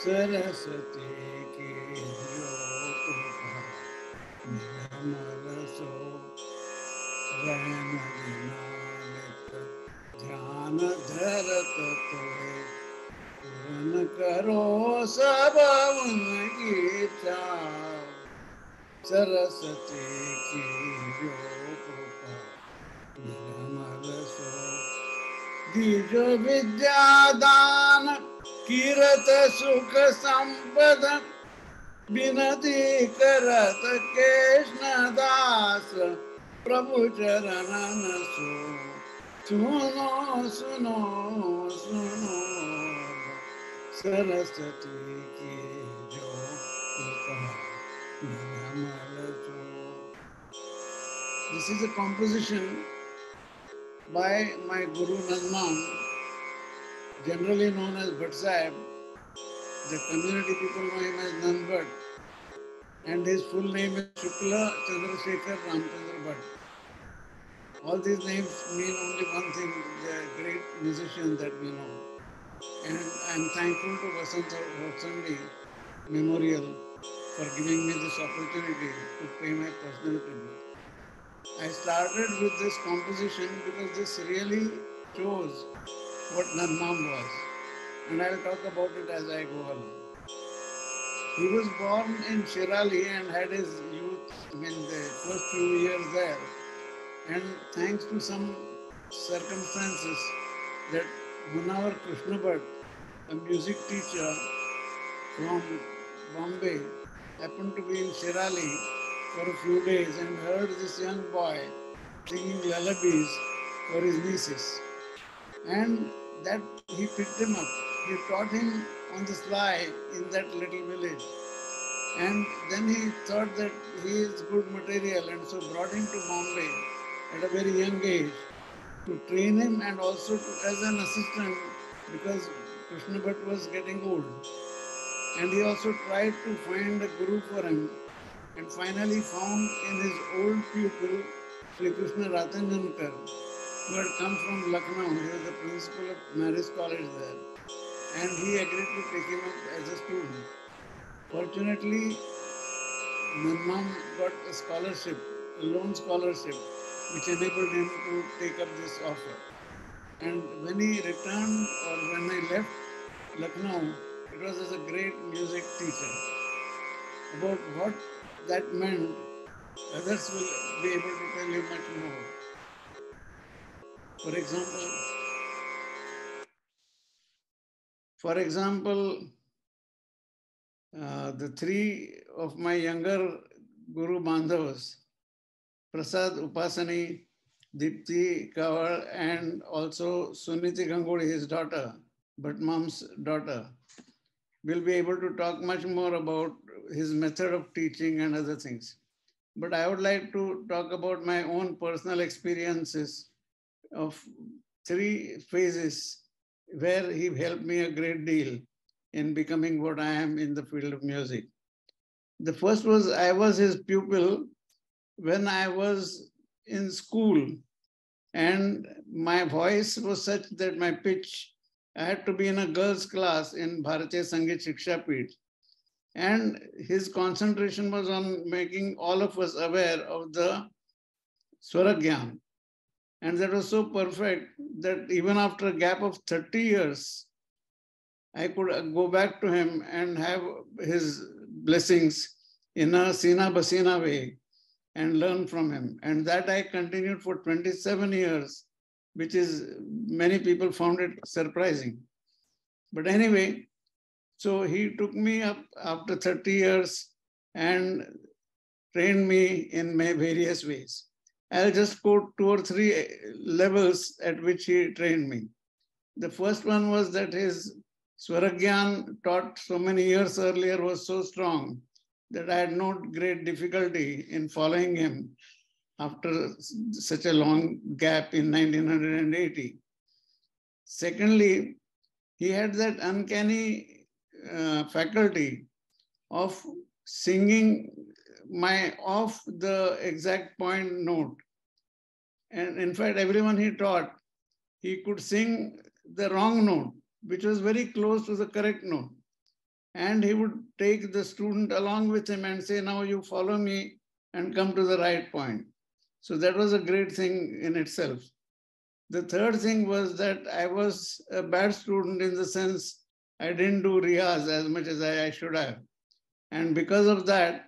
सरस्वती की जो कृपा निर्मल सो रैन दिनानित ध्यान धरत तोरे पूर्ण करो सब उनकी इच्छा सरस्वती की जो कृपा निर्मल सो दीजो विद्या दान कीरत सुख संपद विनती करत कृष्ण दास प्रभु चरणन सो सुनो सुनो सुनो सरस्वती की जो कृपा निर्मल सो. This is a composition by my Guru Nanman, generally known as Bhat Sahib. The community people know him as Nan Bhat, and his full name is Shukla Chandrasekhar Ramchandra Bhat. All these names mean only one thing: they are great musicians that we know. And I am thankful to Vasant Hotsandi Memorial for giving me this opportunity to pay my personal tribute. I started with this composition because this really shows what Nanmam was. And I'll talk about it as I go along. He was born in Shirali and had his youth, the first few years there. And thanks to some circumstances that Munawar Krishna Bhatt, a music teacher from Bombay, happened to be in Shirali for a few days and heard this young boy singing lullabies for his nieces. And that he picked him up. He taught him on the sly in that little village. And then he thought that he is good material and so brought him to Bombay at a very young age to train him and also as an assistant because Krishna Bhatt was getting old. And he also tried to find a guru for him and finally found in his old pupil Sri Krishna Ratanjankar, who had come from Lucknow. He was the principal of Marist College there. And he agreed to take him up as a student. Fortunately, Nanmam got a scholarship, a loan scholarship, which enabled him to take up this offer. And when he returned or when I left Lucknow, it was as a great music teacher. About what that meant, others will be able to tell you much more. For example, the three of my younger Guru Bandhavas, Prasad, Upasani, Deepti, Kaval, and also Suniti Gangoli, his daughter, but mom's daughter, will be able to talk much more about his method of teaching and other things. But I would like to talk about my own personal experiences of three phases where he helped me a great deal in becoming what I am in the field of music. The first was I was his pupil when I was in school, and my voice was such that my pitch, I had to be in a girls' class in Bharatiya Sangeet Shiksha Peeth. And his concentration was on making all of us aware of the Swaragyan. And that was so perfect that even after a gap of 30 years, I could go back to him and have his blessings in a Sina Basina way and learn from him. And that I continued for 27 years, which is, many people found it surprising. But anyway, so he took me up after 30 years and trained me in various ways. I'll just quote two or three levels at which he trained me. The first one was that his Swaragyan taught so many years earlier was so strong that I had no great difficulty in following him after such a long gap in 1980. Secondly, he had that uncanny faculty of singing my off the exact point note. And in fact, everyone he taught, he could sing the wrong note, which was very close to the correct note. and he would take the student along with him and say, now you follow me and come to the right point. So that was a great thing in itself. The third thing was that I was a bad student in the sense I didn't do riyaz as much as I should have. And because of that,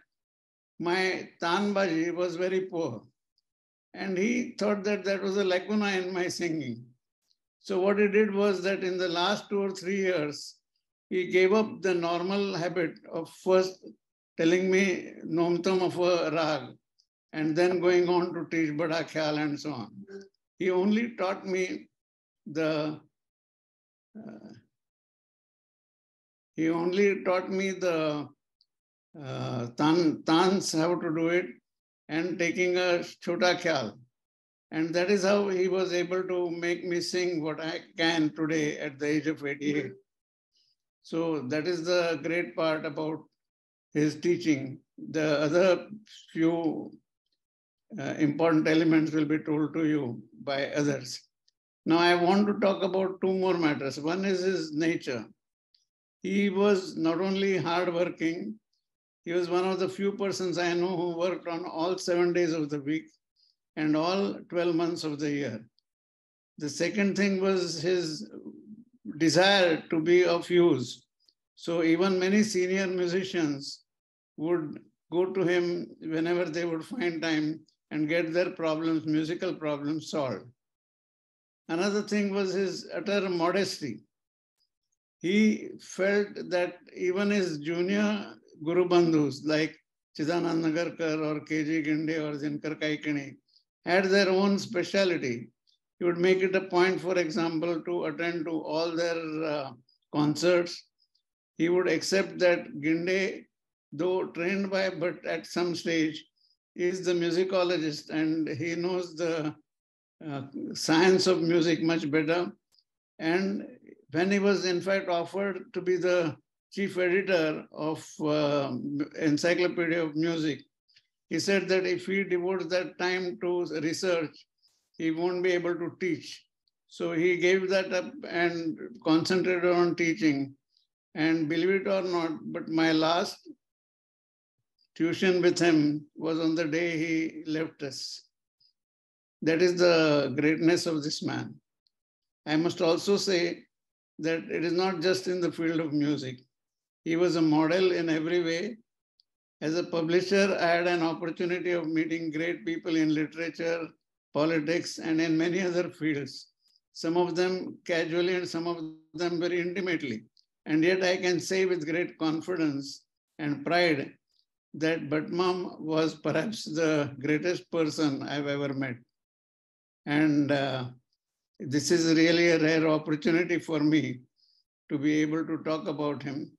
my tanbaji was very poor. And he thought that that was a lacuna in my singing. So what he did was that in the last 2 or 3 years, he gave up the normal habit of first telling me nomtam of a rag and then going on to teach bada khyal and so on. He only taught me the tans, how to do it, and taking a chota khyal. And that is how he was able to make me sing what I can today at the age of 88. So that is the great part about his teaching. The other few important elements will be told to you by others. Now I want to talk about 2 more matters. One is his nature. He was not only hardworking, he was one of the few persons I know who worked on all 7 days of the week and all 12 months of the year. The second thing was his desire to be of use. So even many senior musicians would go to him whenever they would find time and get their problems, musical problems, solved. Another thing was his utter modesty. He felt that even his junior Guru Bandhus like Chidanand Nagarkar or K.G. Ginde or Dinkar Kaikini had their own speciality. He would make it a point, for example, to attend to all their concerts. He would accept that Ginde, though trained by Bhat at some stage, is the musicologist and he knows the science of music much better. And when he was in fact offered to be the chief editor of Encyclopedia of Music, he said that if he devotes that time to research, he won't be able to teach. So he gave that up and concentrated on teaching. And believe it or not, but my last tuition with him was on the day he left us. That is the greatness of this man. I must also say that it is not just in the field of music. He was a model in every way. As a publisher, I had an opportunity of meeting great people in literature, politics, and in many other fields. Some of them casually and some of them very intimately. And yet I can say with great confidence and pride that Bhatmam was perhaps the greatest person I've ever met. And this is really a rare opportunity for me to be able to talk about him.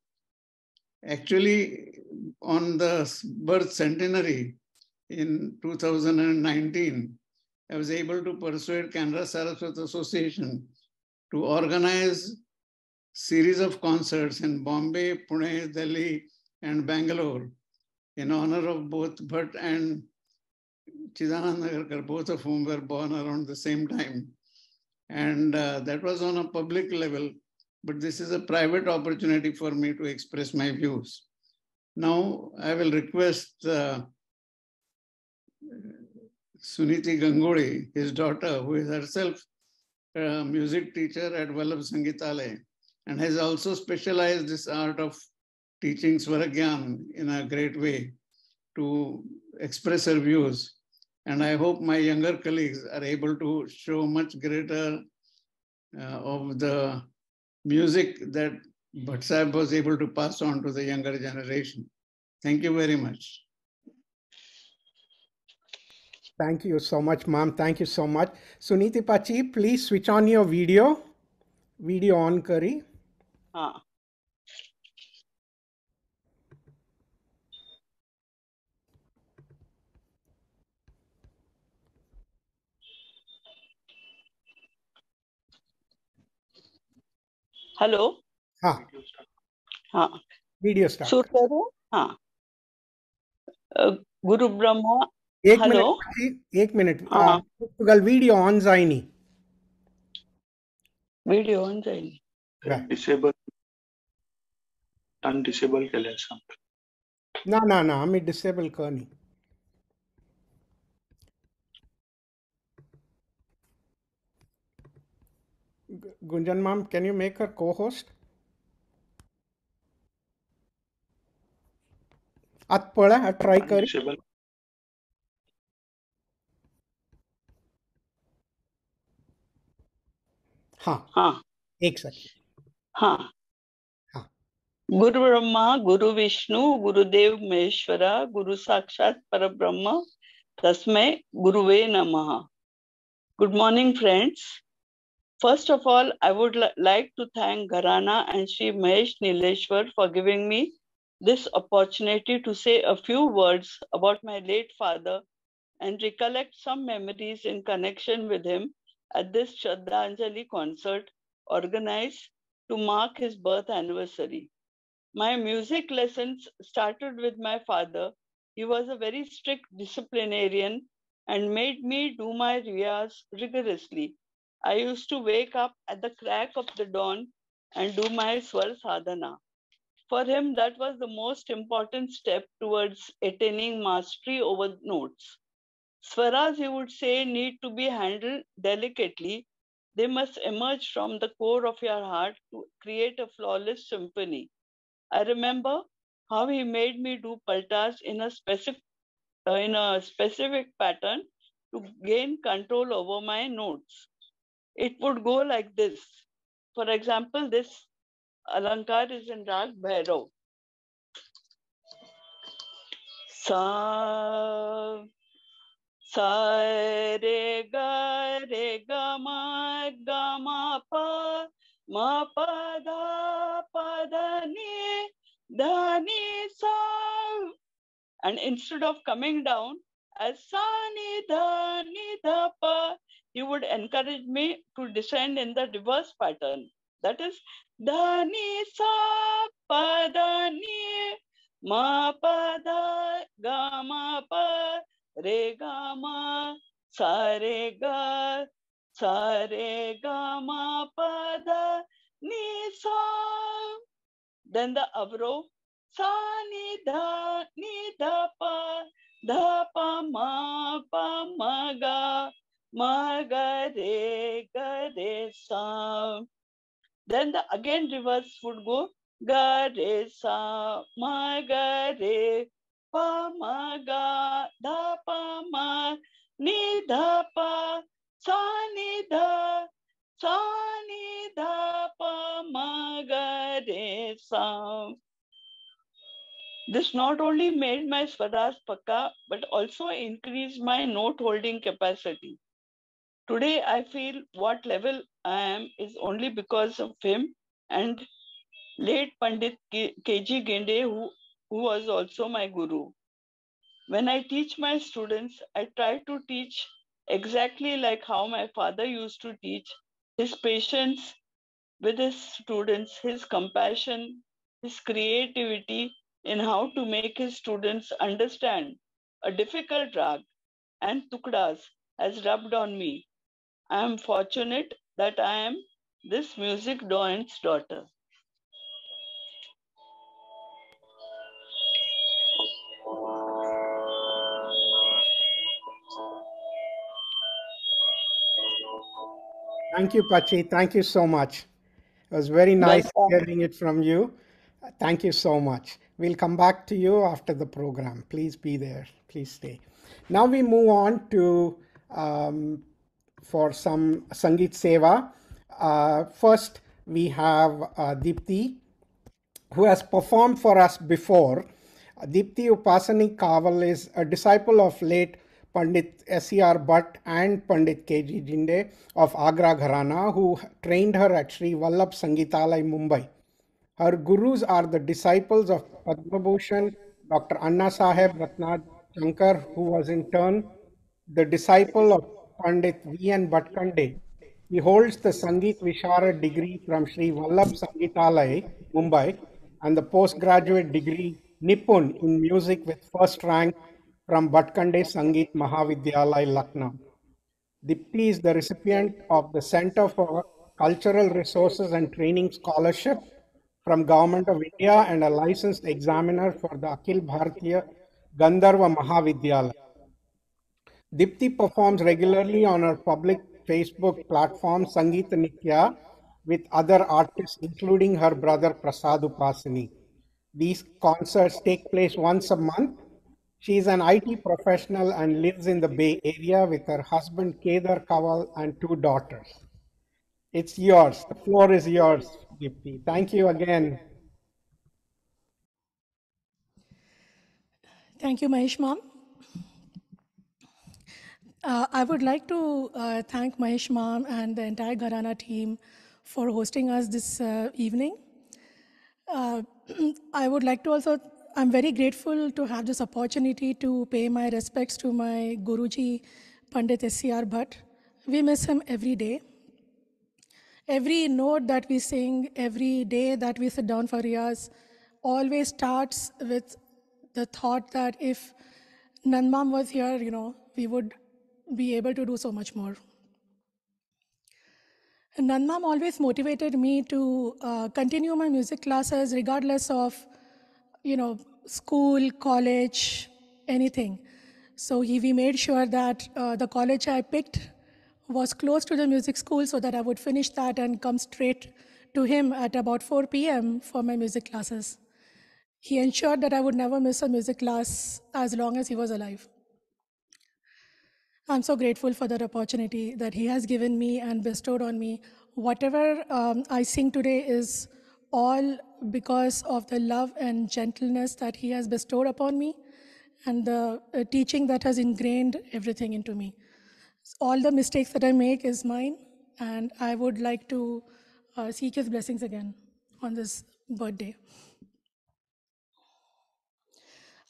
Actually, on the birth centenary in 2019, I was able to persuade Canara Saraswat Association to organize series of concerts in Bombay, Pune, Delhi, and Bangalore in honor of both Bhat and Chidanand Nagarkar, both of whom were born around the same time. And that was on a public level, but this is a private opportunity for me to express my views. Now, I will request Suniti Gangoli, his daughter, who is herself a music teacher at Vallabh Sangeetalaya and has also specialized this art of teaching Swaragyan in a great way, to express her views. And I hope my younger colleagues are able to show much greater of the music that Bhat Sahib was able to pass on to the younger generation. Thank you very much. Thank you so much, ma'am. Thank you so much. Suniti Pachi, please switch on your video. Video on kari. Hello हाँ हाँ video start shoot करो हाँ गुरु ब्रह्मा एक hello minute एक minute हाँ पुर्तगाल video on जाइनी video on जाएगी Right. Disable अनडिसेबल केलंय सांग. ना ना ना आम्ही डिसेबल करनी. Gunjan ma'am, can you make her co-host? आत पळा ट्राय करी. अनडिसेबल हाँ हाँ एक सेकंड. हाँ. हाँ गुरु ब्रह्मा गुरु विष्णु गुरुदेव महेश्वरा गुरु साक्षात परब्रह्म तस्मै गुरुवे नमः. Good morning, friends. First of all, I would like to thank Ghar aana and Shri Mahesh Nileshwar for giving me this opportunity to say a few words about my late father and recollect some memories in connection with him at this Shradanjali concert organized to mark his birth anniversary. My music lessons started with my father. He was a very strict disciplinarian and made me do my riyas rigorously. I used to wake up at the crack of the dawn and do my swar sadhana. For him, that was the most important step towards attaining mastery over notes. Swaras, he would say, need to be handled delicately. They must emerge from the core of your heart to create a flawless symphony. I remember how he made me do paltas in a specific pattern to gain control over my notes. It would go like this. For example, this alankar is in rag Bhairav. Sa sa re ga ma pa da ni sa. And instead of coming down as sa ni da pa, he would encourage me to descend in the reverse pattern. That is da ni sa pa da ni ma pa da ga ma pa re ga ma sa re ga ma pa da ni sa. Then the avro sa ni da pa ma ga re sa. Then the again reverse would go ga re sa ma ga re pa ma ga da pa ma ni da pa sa ni da pa ma ga re sa. This not only made my swaras pakka but also increased my note holding capacity. Today I feel what level I am is only because of him and late Pandit K.G. Gende, who was also my guru. When I teach my students, I try to teach exactly like how my father used to teach. His patience with his students, his compassion, his creativity in how to make his students understand a difficult rag and tukdas has rubbed on me. I am fortunate that I am this music doyent's daughter. Thank you, Pachi. Thank you so much. It was very nice Welcome. hearing it from you. Thank you so much. We'll come back to you after the program. Please be there. Please stay. Now we move on to for some Sangeet Seva. First, we have Deepti, who has performed for us before. Deepti Upasani Kaval is a disciple of late Pandit S.C.R. Bhat and Pandit K.G. Jinde of Agra Ghar aana, who trained her at Sri Vallabh Sangeetalaya, Mumbai. Her gurus are the disciples of Padma Bhushan, Dr. Anna Saheb Ratnad Shankar, who was in turn the disciple of Pandit V.N. Bhatkal. He holds the Sangeet Visharad degree from Sri Vallabh Sangeetalaya, Mumbai, and the postgraduate degree Nipun in music with first rank from Bhatkande Sangeet Mahavidyalaya, Lucknow. Deepti is the recipient of the Center for Cultural Resources and Training Scholarship from Government of India and a licensed examiner for the Akhil Bharatiya Gandharva Mahavidyalaya. Deepti performs regularly on her public Facebook platform Sangeet Nitya with other artists, including her brother Prasad Upasani. These concerts take place once a month. She is an IT professional and lives in the Bay Area with her husband Kedar Kaval and two daughters. It's yours. The floor is yours, Deepti. Thank you again. Thank you, Mahesh Ma'am. I would like to thank Mahesh Ma'am and the entire Ghar aana team for hosting us this evening. Uh, I would like to also, I'm very grateful to have this opportunity to pay my respects to my Guruji, Pandit S.C.R. Bhat. We miss him every day. Every note that we sing, every day that we sit down for riyas, always starts with the thought that if Nanmam was here, we would be able to do so much more. Nanmam always motivated me to continue my music classes regardless of, school, college, anything. So we made sure that the college I picked was close to the music school so that I would finish that and come straight to him at about 4 p.m. for my music classes. He ensured that I would never miss a music class as long as he was alive. I'm so grateful for that opportunity that he has given me and bestowed on me. Whatever I sing today is all because of the love and gentleness that he has bestowed upon me and the teaching that has ingrained everything into me. All the mistakes that I make is mine, and I would like to seek his blessings again on this birthday.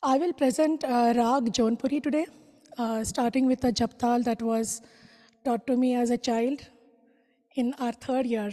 I will present Rag Jaunpuri today, starting with a japtal that was taught to me as a child in our third year.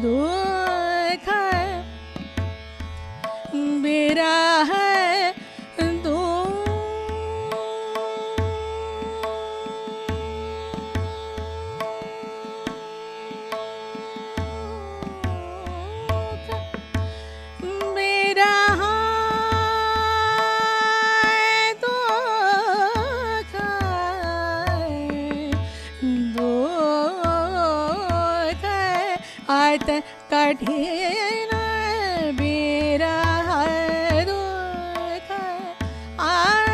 दुख बिरह कठिन बिरह दुख आत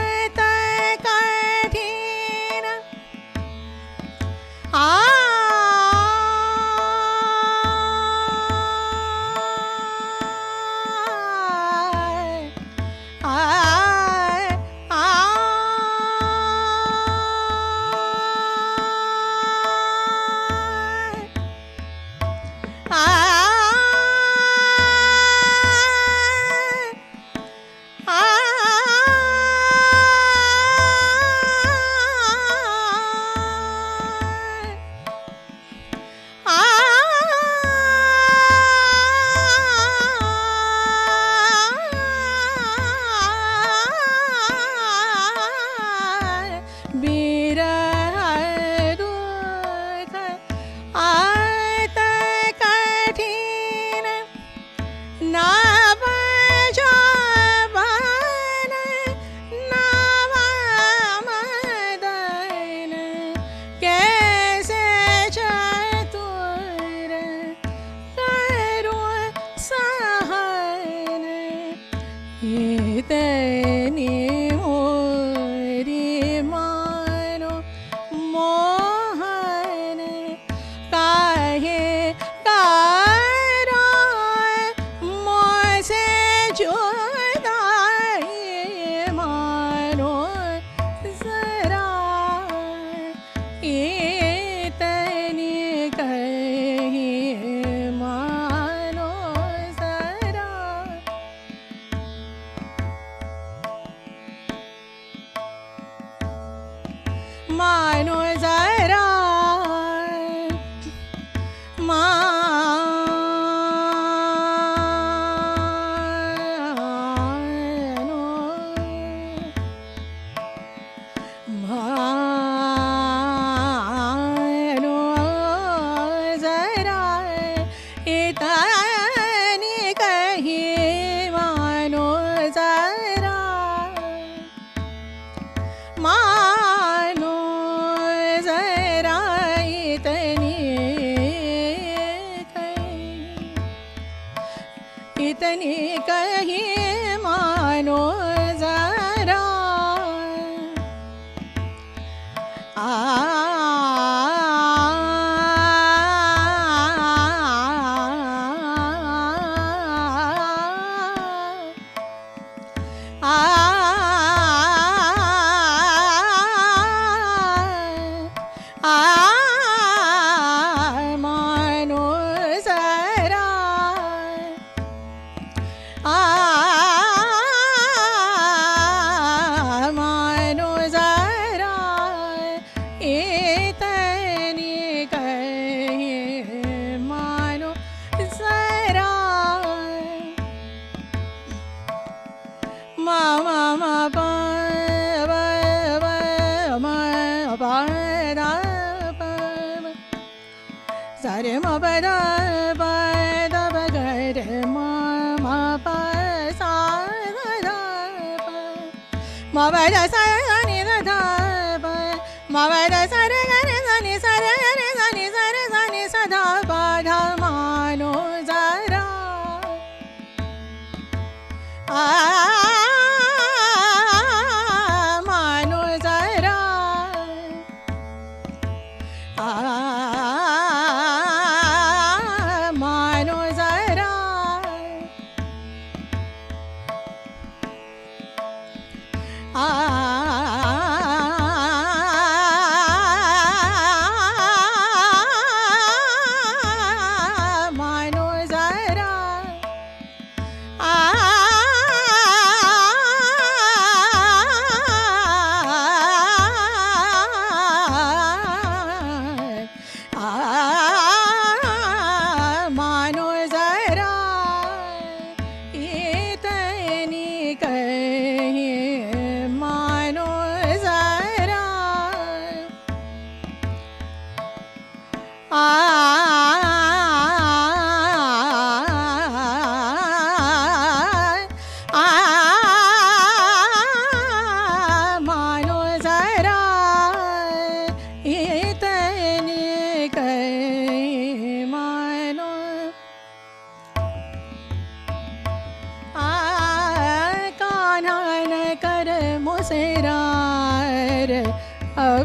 कठिन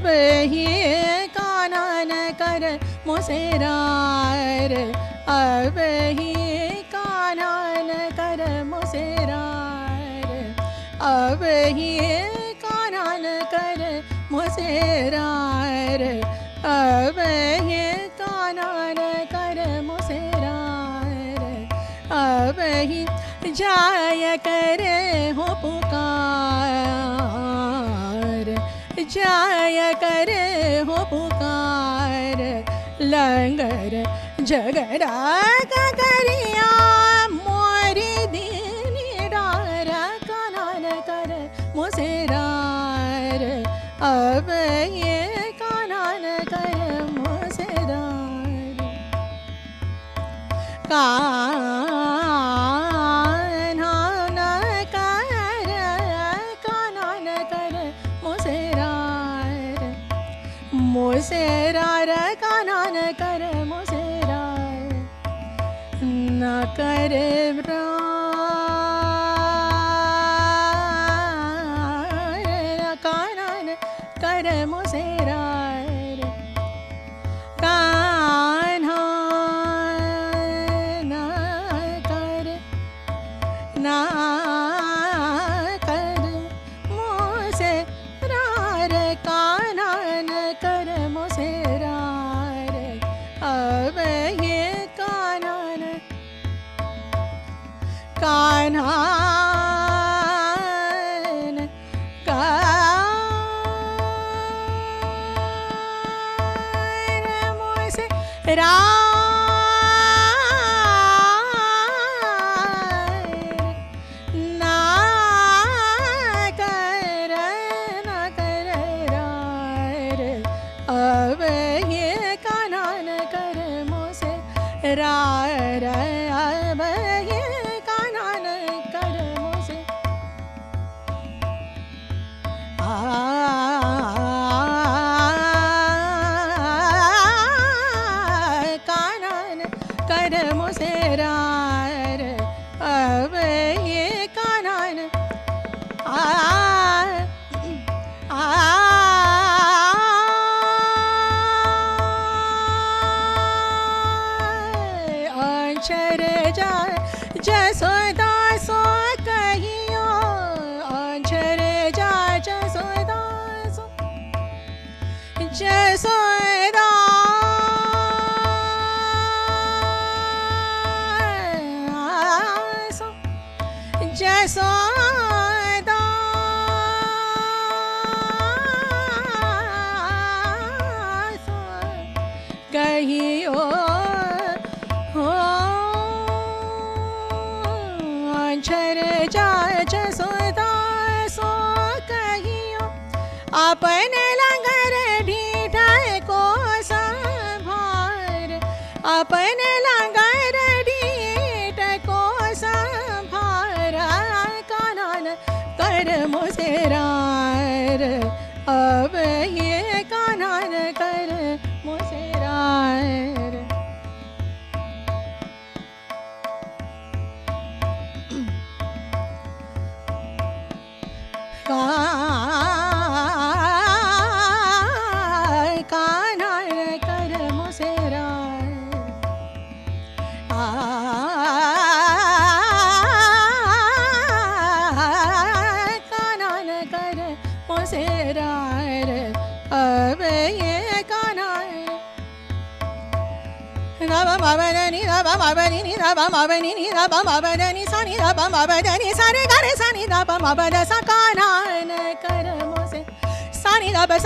अब ही कानन कर मुसेरार, अब ही कानन कर मुसेरार, अब ही कानन कर मुसेरार, अब ही कानन कर मुसेरार, अब ही जाय करे हो पुकार, जाय करे हो पुकार, लंगर झगड़ा का करिया मोरी दीनी डार, कानन कर मुसेरार, अब ये कानन कर मुसेरार, कान्हा न कर कानन कर मुसेरार, मुसेरार कानन कर मुसेरार, न कर कानन कर मुसेरार, कान्हा न कर मुसेरार, कानन कर मुसेरार, अब ये कानन कान्हा अब ये कानन कर मुसेरार, अब ये कानन कर मुसे कानन कर मुसेरार, अब ये कानन अंचर जा जसोदा सो कहियो, अंचर जा जसोदा सो जसोदा सो जसोदा सो कहियो अंचर जा जसोदा सो कहियो, अपने लंगर ढीठा को संभार, अपने लंगर ढीठ को संभार, कानन कर मुसेरार, अब ये कानन कर मुसेरार, कानन कर मुसेरार, कानन कर मुसेरार, अब ये कानन Raba mabadani raba mabadini raba mabadini raba mabadani sani raba mabadani sare gare sani raba mabada sakana kar mose sani raba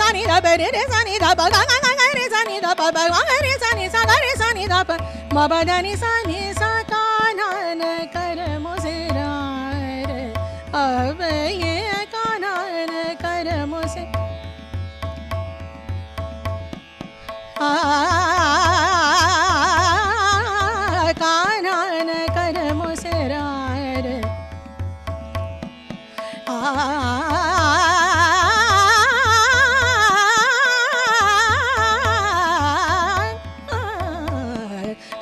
re re sani raba ga ga re sani raba ba ga re sani sa ga re sani raba mabadani sani sakana kar mose rar ab ye kana kar mose कानन कर मुसेरार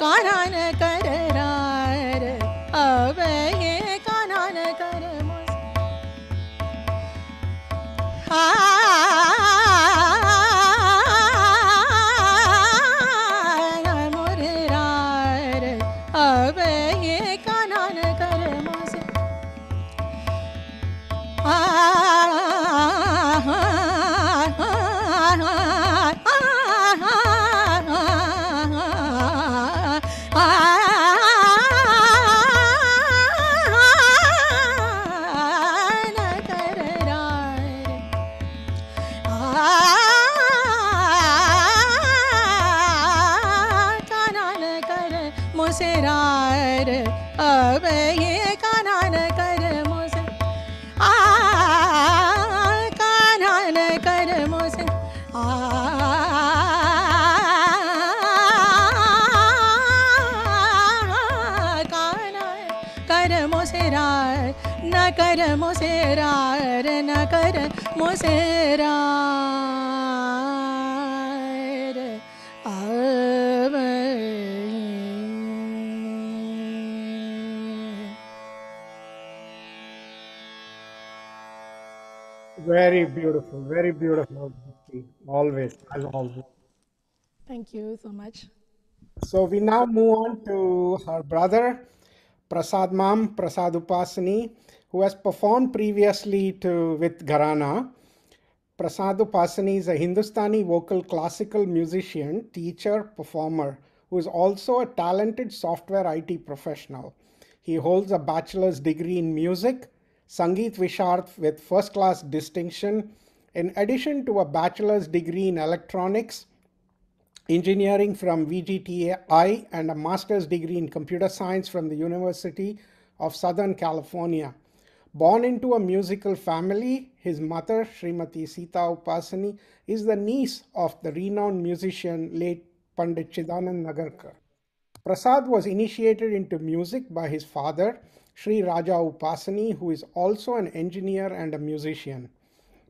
कानन कर रार अब ये कानन कर मुसेरार अब ये कान्हा न कर मोसे अब ये कान्हा न कर मोसे कान्हा न कर मोसे कान्हा कर मोसे रार न कर मोसे रार न कर मोसे रार अब Very beautiful, very beautiful. Always, as always. Thank you so much. So we now move on to her brother, Prasad Mam, Prasad Upasani, who has performed previously with Ghar aana. Prasad Upasani is a Hindustani vocal classical musician, teacher, performer, who is also a talented software IT professional. He holds a bachelor's degree in music, Sangeet Visharth with first class distinction, in addition to a bachelor's degree in electronics, engineering from VGTI, and a master's degree in computer science from the University of Southern California. Born into a musical family, his mother, Srimati Sita Upasani, is the niece of the renowned musician late Pandit Chidanand Nagarkar. Prasad was initiated into music by his father, Sri Raja Upasani, who is also an engineer and a musician.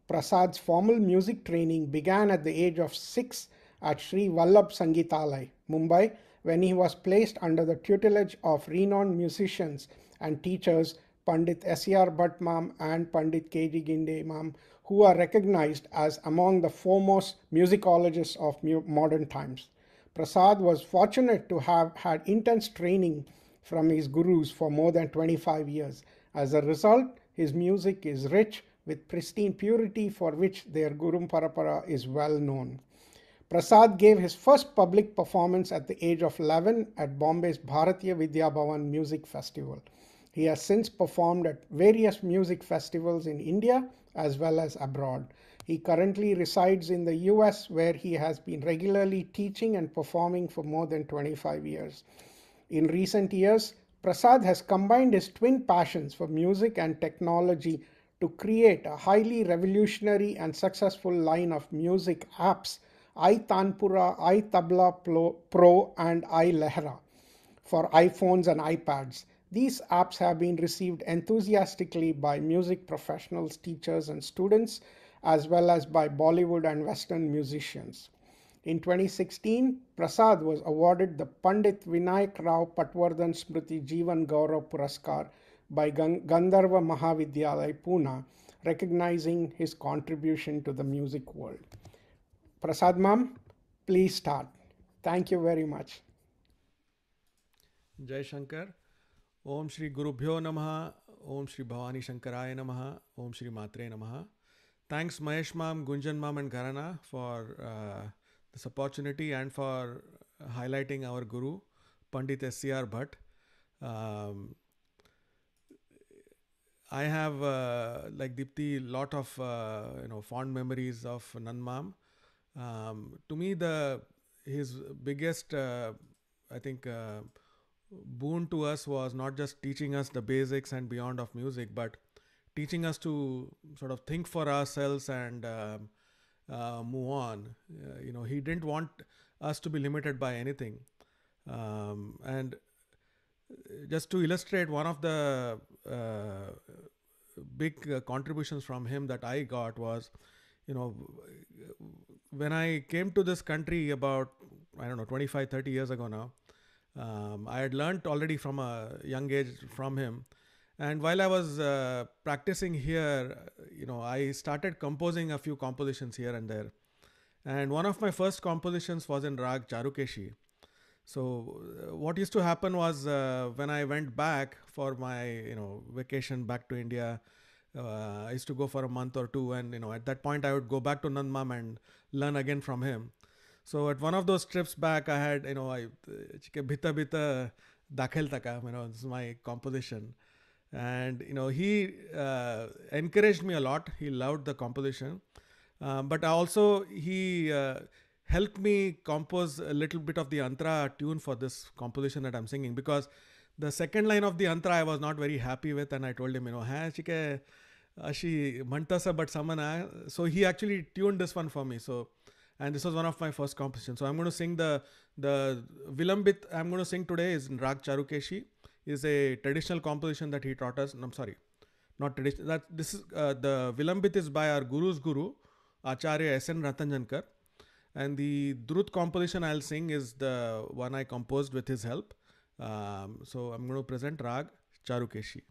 Prasad's formal music training began at the age of 6 at Sri Vallabh Sangeetalay, Mumbai, when he was placed under the tutelage of renowned musicians and teachers Pandit S.C.R. Bhat Mam and Pandit K.G. Ginde Mam, who are recognized as among the foremost musicologists of modern times. Prasad was fortunate to have had intense training from his gurus for more than 25 years. As a result, his music is rich with pristine purity for which their Guru Parapara is well known. Prasad gave his first public performance at the age of 11 at Bombay's Bharatiya Vidya Bhavan Music Festival. He has since performed at various music festivals in India as well as abroad. He currently resides in the US, where he has been regularly teaching and performing for more than 25 years. In recent years, Prasad has combined his twin passions for music and technology to create a highly revolutionary and successful line of music apps, iTanpura, iTabla Pro, and iLehra for iPhones and iPads. These apps have been received enthusiastically by music professionals, teachers, and students, as well as by Bollywood and Western musicians. In 2016, Prasad was awarded the Pandit Vinayak Rao Patwardhan Smriti Jeevan Gaurav Puraskar by Gandharva Mahavidyalaya, Pune, recognizing his contribution to the music world. Prasad Mam, please start. Thank you very much. Jai Shankar. Om Shri Gurubhyo Namaha. Om Shri Bhavani Shankaraya Namaha. Om Shri Matre Namaha. Thanks Mahesh Mam, Gunjan Mam and Ghar aana for this opportunity and for highlighting our Guru, Pandit S.C.R. Bhat. I have, like Deepti, lot of fond memories of Nan Mam. To me, his biggest, I think, boon to us was not just teaching us the basics and beyond of music, but teaching us to sort of think for ourselves and move on. He didn't want us to be limited by anything. And just to illustrate, one of the big contributions from him that I got was, when I came to this country about, 25, 30 years ago now, I had learnt already from a young age from him. And while I was practicing here, I started composing a few compositions here and there. And one of my first compositions was in Rag Charukeshi. So what used to happen was when I went back for my vacation back to India, I used to go for a month or two, and at that point I would go back to Nandmam and learn again from him. So at one of those trips back, I had I Bhita Bhita Dakhel Taka, this is my composition, and he encouraged me a lot. He loved the composition, but also he helped me compose a little bit of the antara tune for this composition that I'm singing, because the second line of the antara I was not very happy with, and I told him, ha chike ashi mantasa but samana. So he actually tuned this one for me. So, and this was one of my first compositions. So I'm going to sing the Vilambit I'm going to sing today is Rag Charukeshi. Is a traditional composition that he taught us. No, I'm sorry, not traditional. That this is the Vilambit is by our Guru's Guru, Acharya S.N. Ratanjankar. And the Drut composition I'll sing is the one I composed with his help. So I'm going to present Rag Charukeshi.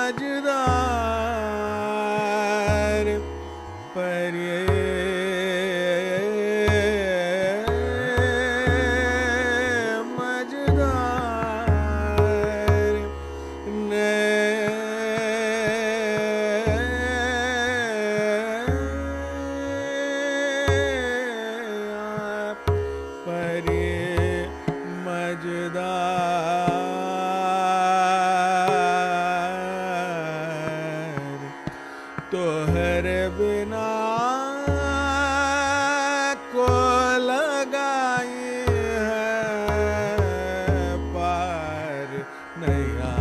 मजेदार परिये मजेदार नया परिये मजेदार तोहर बिना को लगाई है पार नैया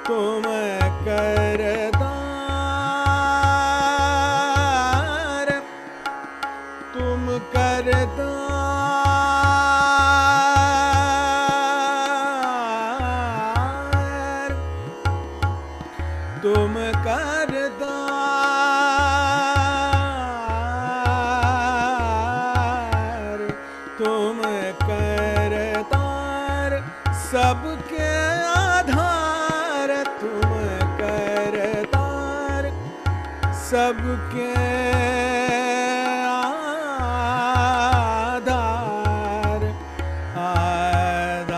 तुम करतार, तुम करतार, तुम करतार, तुम करतार, सबके आधार, तुम करतार, सबके आधार, आधार,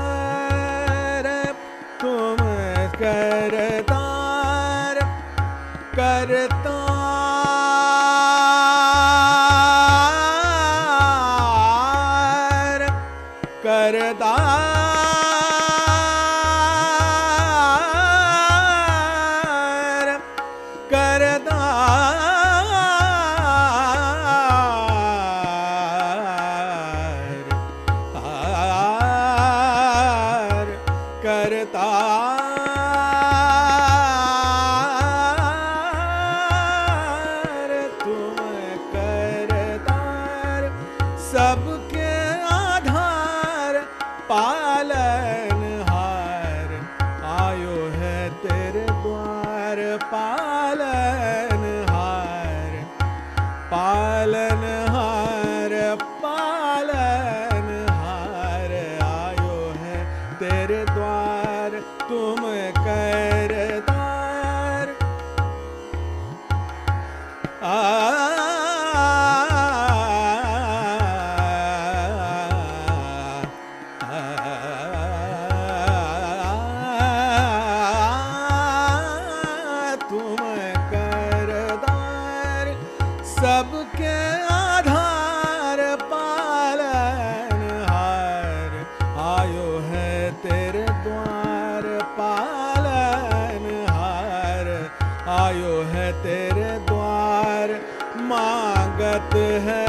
आधार, तुम करतार, करतार, करतार, करतार, करतार, तुम करतार, सबके आधार, पालनहार, आयो है तेरे द्वार, पालनहार, पालनहार, पालनहार, आयो है तेरे द्वार, तुम करतार, तुम करतार, सबके आधार, पालनहार, आयो है तेरे द्वार, पालनहार, आयो है तेरे द्वार, मांगत है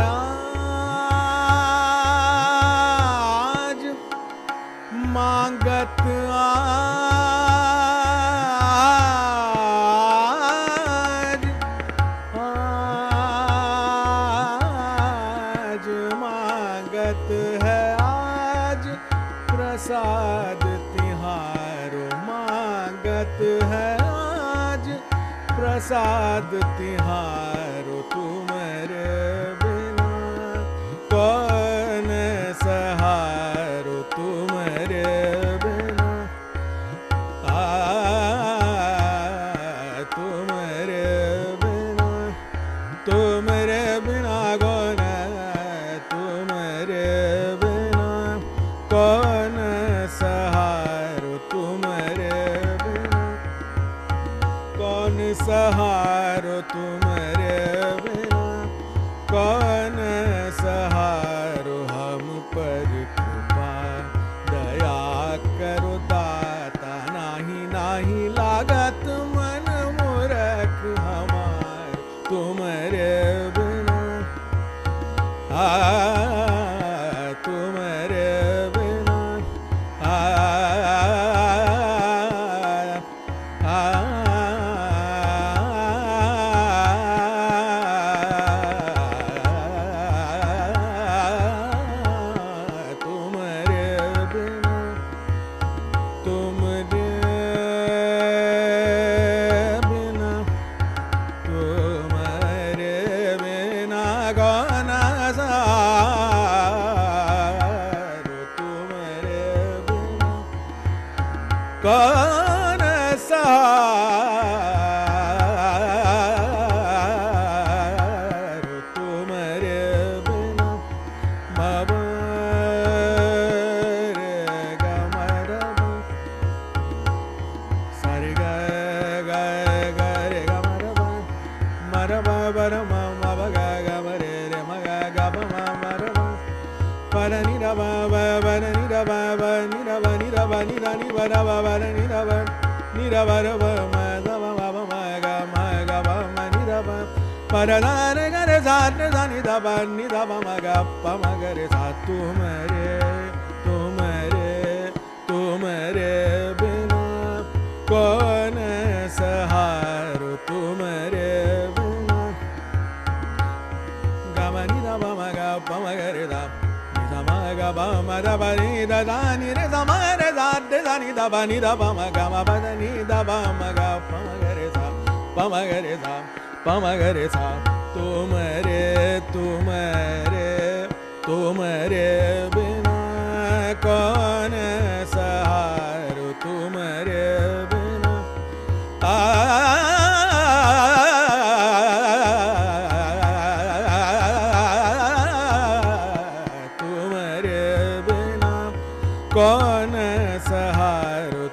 आज, मांगत आज, आज मांगत है आज, प्रसाद तिहारो, मांगत है आज, प्रसाद तिहारो, तुम्हारे बिना कौन सहारो, तुम्हारे बिना तुम्हारे बिना, तुम्हारे बिना कौन, तुम्हारे बिना कौन सहारो, तुम्हारे बिना कौन सहारो, तुम्हारे बिना कौन सहारो, हम पर कृपा दया करो दाता, नाही नाही लागत मन मूरख हमार, तुम्हारे बिना तुम्हारे बिना कौन सहारो तुम्हारे बिना मबर गमर सारे ग रे गमर मर बर मब ग रे रे मग ग मर पर नि र बर नि र ब नि र ब नि र ब नि र नि बर ब बर नि र ब नि ra ba ra ba ma da ba ma ga ba ma ni da ba pa ra ga re sa ni da ba ma ga pa ma ga re sa तुम्हारे बिना कौन सहारो तुम्हारे बिना गा ma ni da ba ma ga pa ma ga re da ga ba ma da ba ni da da ni re sa ma re da de da ni da ba ma ga ma ba da ni da ba ma ga pa ma ga re sa pa ma ga re sa pa ma ga re sa तुम्हारे तुम्हारे तुम्हारे बिना कौन सहारो तुम्हारे बिना कौन सहारो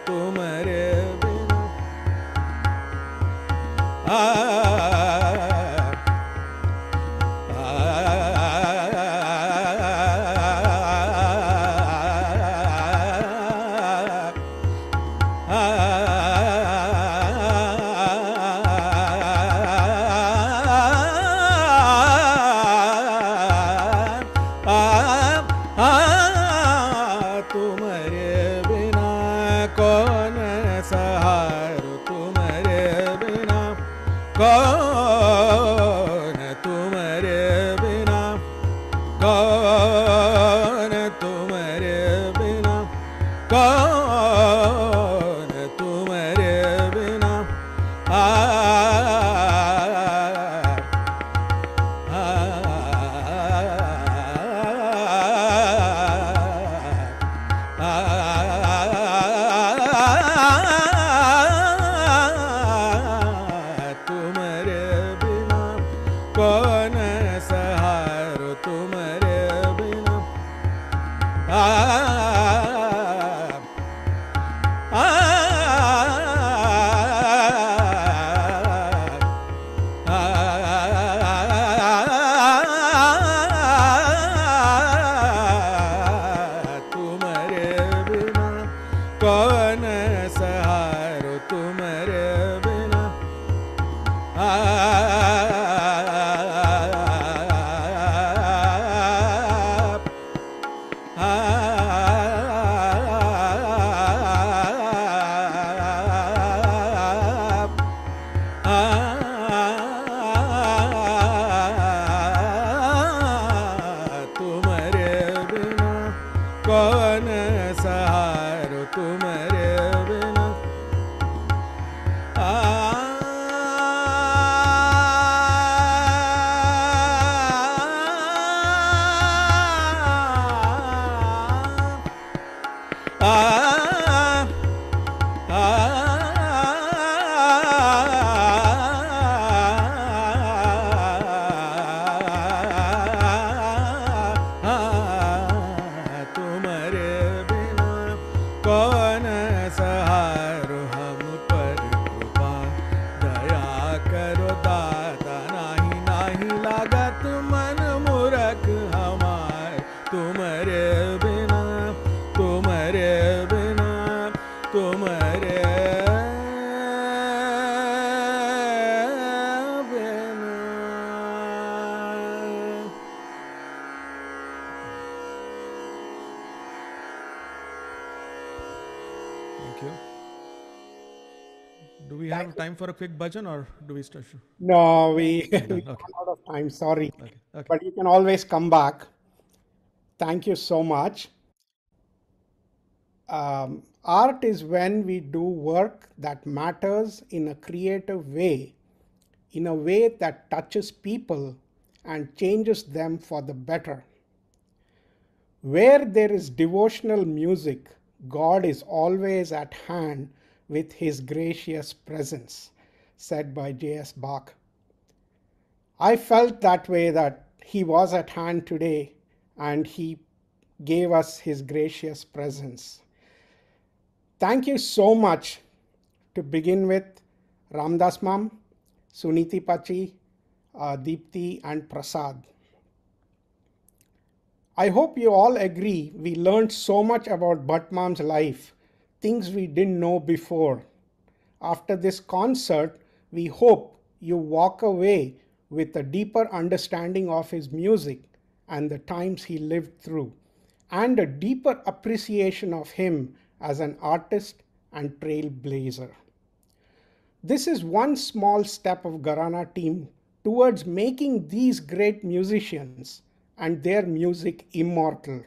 तुम्हारे बिना कौन तुम्हारे बिना कौन तुम्हारे बिना कौन तुम्हारे बिना कौन सहारो तुम्हारे बिना तुम्हारे बिना कौन सहारो तुम्हारे बिना तुम्हारे बिना कौन सहारो तुम्हारे बिना तुम्हारे बिना कौन सहारो हम पर कृपा दया करो दाता नाही नाही लागत मन मूरख हमार तुम्हारे बिना तुम्हारे बिना तुम्हारे Thank you. Do we have time for a quick bhajan or do we start? No, we Done. we Okay. run out of time. Sorry, Okay. but you can always come back. Thank you so much. Art is when we do work that matters in a creative way, in a way that touches people and changes them for the better. Where there is devotional music, God is always at hand with his gracious presence, said by J.S. Bach. I felt that way, that he was at hand today and he gave us his gracious presence. Thank you so much to begin with, Ramdas Mam, Suniti Pachi, Deepti and Prasad. I hope you all agree we learned so much about Bhat Mam's life, things we didn't know before. After this concert, we hope you walk away with a deeper understanding of his music and the times he lived through, and a deeper appreciation of him as an artist and trailblazer. This is one small step of Ghar aana team towards making these great musicians and their music immortal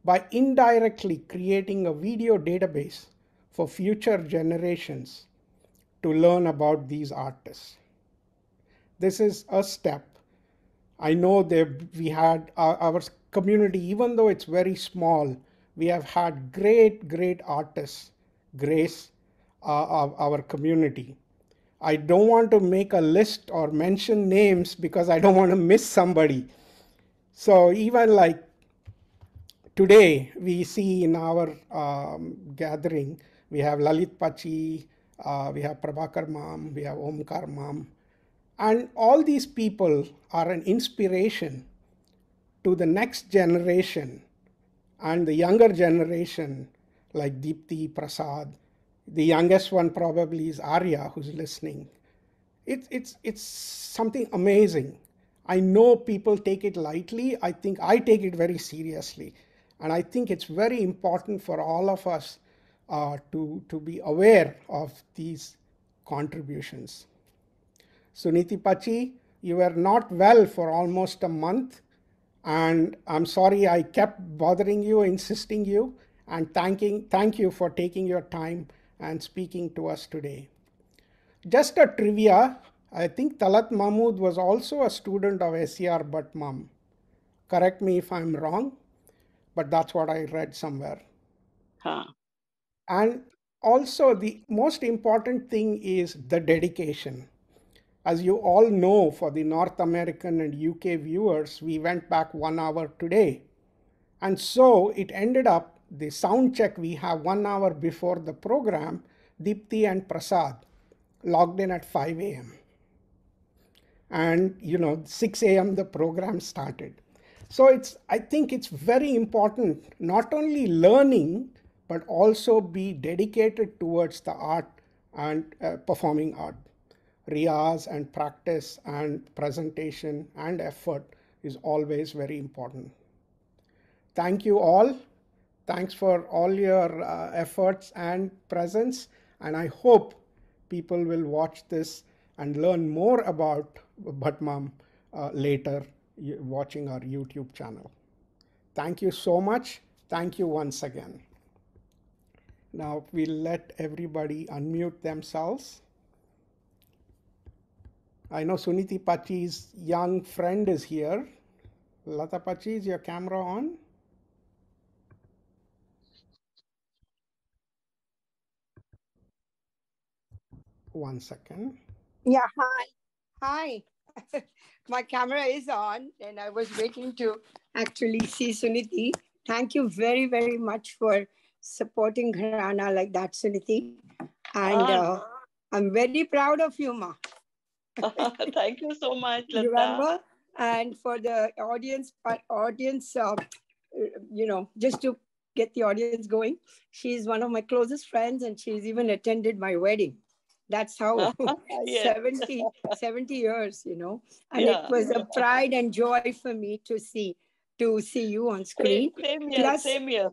by indirectly creating a video database for future generations to learn about these artists. This is a step. I know that we had our community, even though it's very small, we have had great artists grace our community. I don't want to make a list or mention names because I don't want to miss somebody. So even like today, we see in our gathering, we have Lalit Pachi, we have Prabhakar Mam, we have Omkar Mam, and all these people are an inspiration to the next generation and the younger generation like Deepti, Prasad. The youngest one probably is Arya, who's listening. It's something amazing. I know people take it lightly. I think I take it very seriously. And I think it's very important for all of us to be aware of these contributions. Suniti Pachi, you were not well for almost a month. And I'm sorry I kept bothering you, insisting you, and thank you for taking your time and speaking to us today. Just a trivia, I think Talat Mahmood was also a student of S.C.R. Bhat Mam. Correct me if I'm wrong, but that's what I read somewhere. Huh. And also the most important thing is the dedication. As you all know, for the North American and UK viewers, we went back 1 hour today. And so it ended up, the sound check we have 1 hour before the program, Deepti and Prasad logged in at 5 a.m. And 6 a.m. the program started. So I think it's very important, not only learning, but also be dedicated towards the art and performing art. Riyaz and practice and presentation and effort is always very important. Thank you all. Thanks for all your efforts and presence. And I hope people will watch this and learn more about Bhat Mam later watching our YouTube channel. Thank you so much. Thank you once again. Now we'll let everybody unmute themselves. I know Suniti Pachi's young friend is here. Lata Pachi, is your camera on? One second. Yeah, hi. My camera is on, and I was waiting to actually see Suniti. Thank you very, very much for supporting Ghar aana like that, Suniti. And I'm very proud of you, Ma. Thank you so much, Lata. Remember? And for the audience, just to get the audience going, she's one of my closest friends, and she's even attended my wedding. That's how Yes. 70 years, and it was a pride and joy for me to see you on screen. Same here, same here.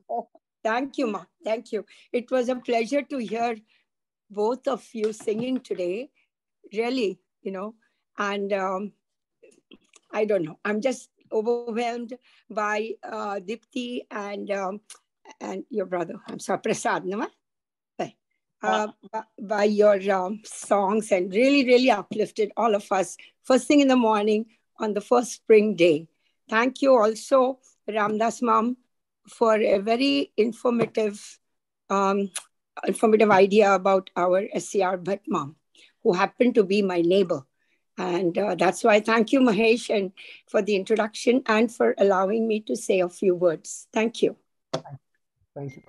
Thank you, Ma. Thank you. It was a pleasure to hear both of you singing today. Really, and I don't know. I'm just overwhelmed by Deepti and your brother. I'm sorry, Prasad, no? By your songs, and really, really uplifted all of us first thing in the morning on the first spring day. Thank you also, Ramdas Mom, for a very informative idea about our S.C.R. Bhat Mom, who happened to be my neighbor. And that's why thank you, Mahesh, and for the introduction and for allowing me to say a few words. Thank you. Thank you.